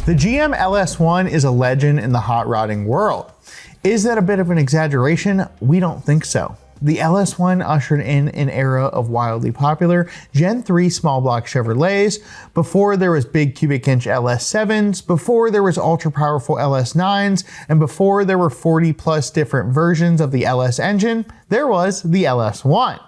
The GM LS1 is a legend in the hot rodding world. Is that a bit of an exaggeration? We don't think so. The LS1 ushered in an era of wildly popular Gen 3 small block Chevrolets, before there was big cubic inch LS7s, before there was ultra powerful LS9s, and before there were 40 plus different versions of the LS engine, there was the LS1.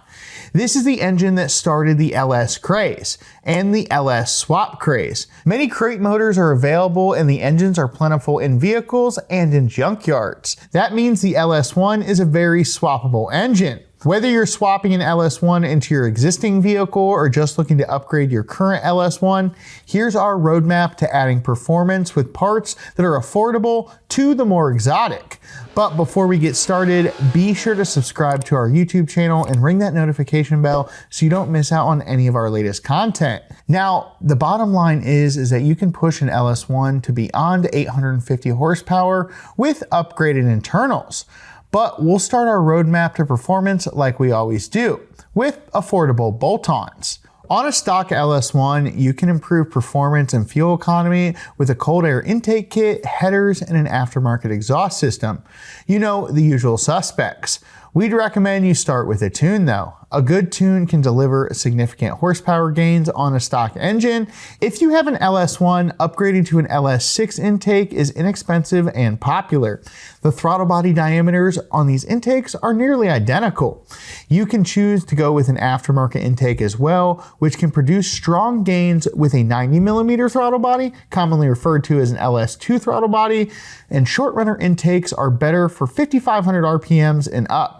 This is the engine that started the LS craze and the LS swap craze. Many crate motors are available and the engines are plentiful in vehicles and in junkyards. That means the LS1 is a very swappable engine. Whether you're swapping an LS1 into your existing vehicle or just looking to upgrade your current LS1, here's our roadmap to adding performance with parts that are affordable to the more exotic. But before we get started, be sure to subscribe to our YouTube channel and ring that notification bell so you don't miss out on any of our latest content. Now, the bottom line is that you can push an LS1 to beyond 850 horsepower with upgraded internals. But we'll start our roadmap to performance like we always do, with affordable bolt-ons. On a stock LS1, you can improve performance and fuel economy with a cold air intake kit, headers, and an aftermarket exhaust system. You know, the usual suspects. We'd recommend you start with a tune though. A good tune can deliver significant horsepower gains on a stock engine. If you have an LS1, upgrading to an LS6 intake is inexpensive and popular. The throttle body diameters on these intakes are nearly identical. You can choose to go with an aftermarket intake as well, which can produce strong gains with a 90mm throttle body, commonly referred to as an LS2 throttle body, and short runner intakes are better for 5,500 RPMs and up.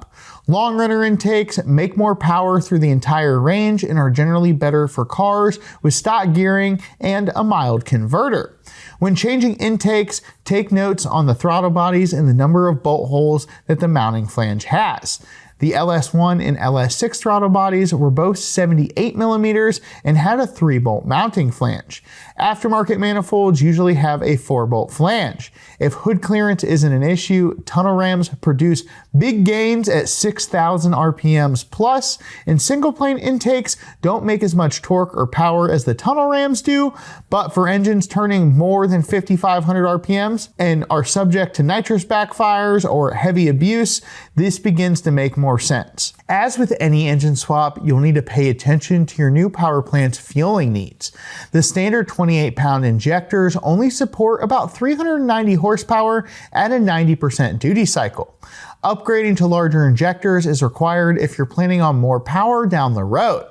Long runner intakes make more power through the entire range and are generally better for cars with stock gearing and a mild converter. When changing intakes, take notes on the throttle bodies and the number of bolt holes that the mounting flange has. The LS1 and LS6 throttle bodies were both 78mm and had a 3-bolt mounting flange. Aftermarket manifolds usually have a 4-bolt flange. If hood clearance isn't an issue, tunnel rams produce big gains at 6,000 RPMs plus, and single plane intakes don't make as much torque or power as the tunnel rams do, but for engines turning more than 5,500 RPMs and are subject to nitrous backfires or heavy abuse, this begins to make more sense. As with any engine swap, you'll need to pay attention to your new power plant's fueling needs. The standard 28-pound injectors only support about 390 horsepower at a 90% duty cycle. Upgrading to larger injectors is required if you're planning on more power down the road.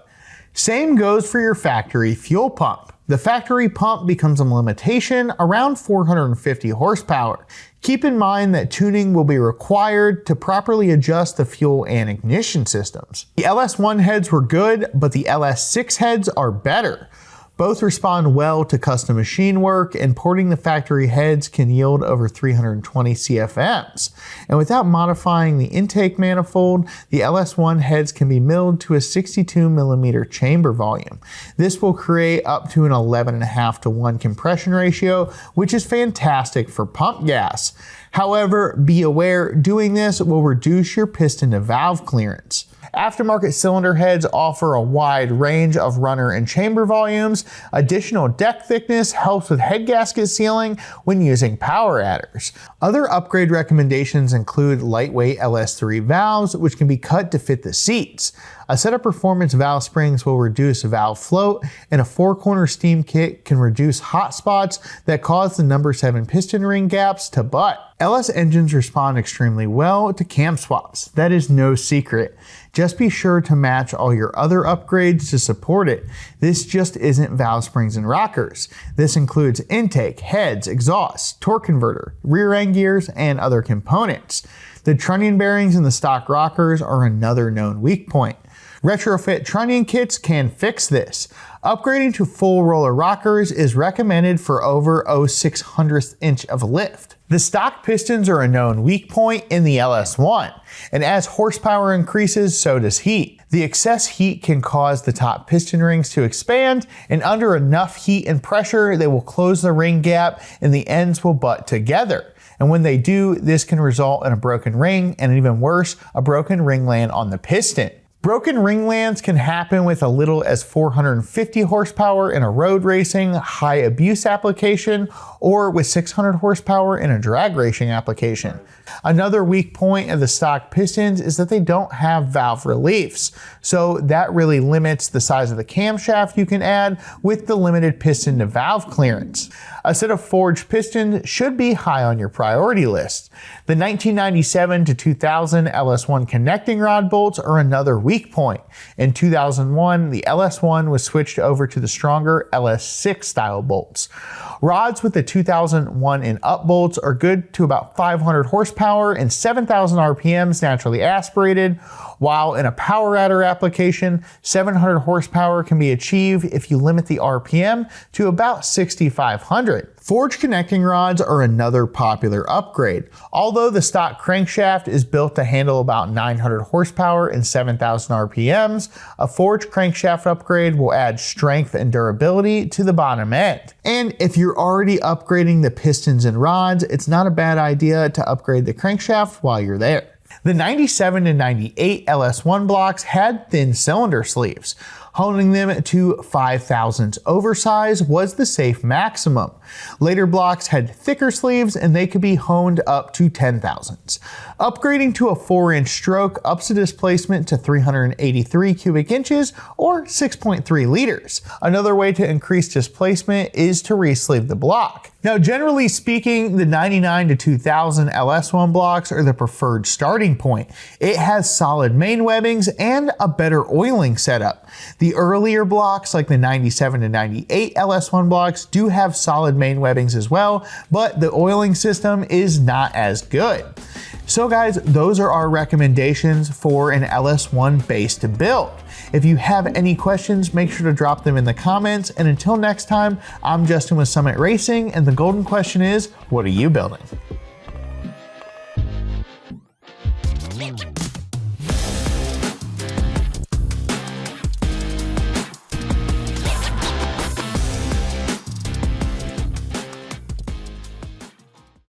Same goes for your factory fuel pump. The factory pump becomes a limitation around 450 horsepower. Keep in mind that tuning will be required to properly adjust the fuel and ignition systems. The LS1 heads were good, but the LS6 heads are better. Both respond well to custom machine work, and porting the factory heads can yield over 320 CFMs. And without modifying the intake manifold, the LS1 heads can be milled to a 62mm chamber volume. This will create up to an 11.5 to 1 compression ratio, which is fantastic for pump gas. However, be aware, doing this will reduce your piston to valve clearance. Aftermarket cylinder heads offer a wide range of runner and chamber volumes. Additional deck thickness helps with head gasket sealing when using power adders. Other upgrade recommendations include lightweight LS3 valves, which can be cut to fit the seats. A set of performance valve springs will reduce valve float, and a 4-corner steam kit can reduce hot spots that cause the number 7 piston ring gaps to butt. LS engines respond extremely well to cam swaps. That is no secret. Just be sure to match all your other upgrades to support it. This just isn't valve springs and rockers. This includes intake, heads, exhaust, torque converter, rear end gears, and other components. The trunnion bearings in the stock rockers are another known weak point. Retrofit trunnion kits can fix this. Upgrading to full roller rockers is recommended for over 0.06 inch of lift. The stock pistons are a known weak point in the LS1, and as horsepower increases, so does heat. The excess heat can cause the top piston rings to expand, and under enough heat and pressure, they will close the ring gap and the ends will butt together. And when they do, this can result in a broken ring, and even worse, a broken ringland on the piston. Broken ringlands can happen with a little as 450 horsepower in a road racing, high abuse application, or with 600 horsepower in a drag racing application. Another weak point of the stock Pistons is that they don't have valve reliefs, so that really limits the size of the camshaft you can add with the limited piston to valve clearance. A set of forged pistons should be high on your priority list. The 1997 to 2000 LS1 connecting rod bolts are another weak point. In 2001, the LS1 was switched over to the stronger LS6 style bolts. Rods with the 2001 and up bolts are good to about 500 horsepower and 7,000 RPMs naturally aspirated, while in a power adder application, 700 horsepower can be achieved if you limit the RPM to about 6,500. Forged connecting rods are another popular upgrade. Although the stock crankshaft is built to handle about 900 horsepower and 7,000 RPMs, a forged crankshaft upgrade will add strength and durability to the bottom end. And if you're already upgrading the pistons and rods, it's not a bad idea to upgrade the crankshaft while you're there. The 97 to 98 LS1 blocks had thin cylinder sleeves. Honing them to 5,000ths oversize was the safe maximum. Later blocks had thicker sleeves and they could be honed up to 10,000ths. Upgrading to a 4-inch stroke ups the displacement to 383 cubic inches or 6.3 liters. Another way to increase displacement is to re-sleeve the block. Now, generally speaking, the 99 to 2000 LS1 blocks are the preferred starting point. It has solid main webbings and a better oiling setup. The earlier blocks, like the 97 to 98 LS1 blocks, do have solid main webbings as well, but the oiling system is not as good. So guys, those are our recommendations for an LS1 base to build. If you have any questions, make sure to drop them in the comments. And until next time, I'm Justin with Summit Racing, and the golden question is, what are you building?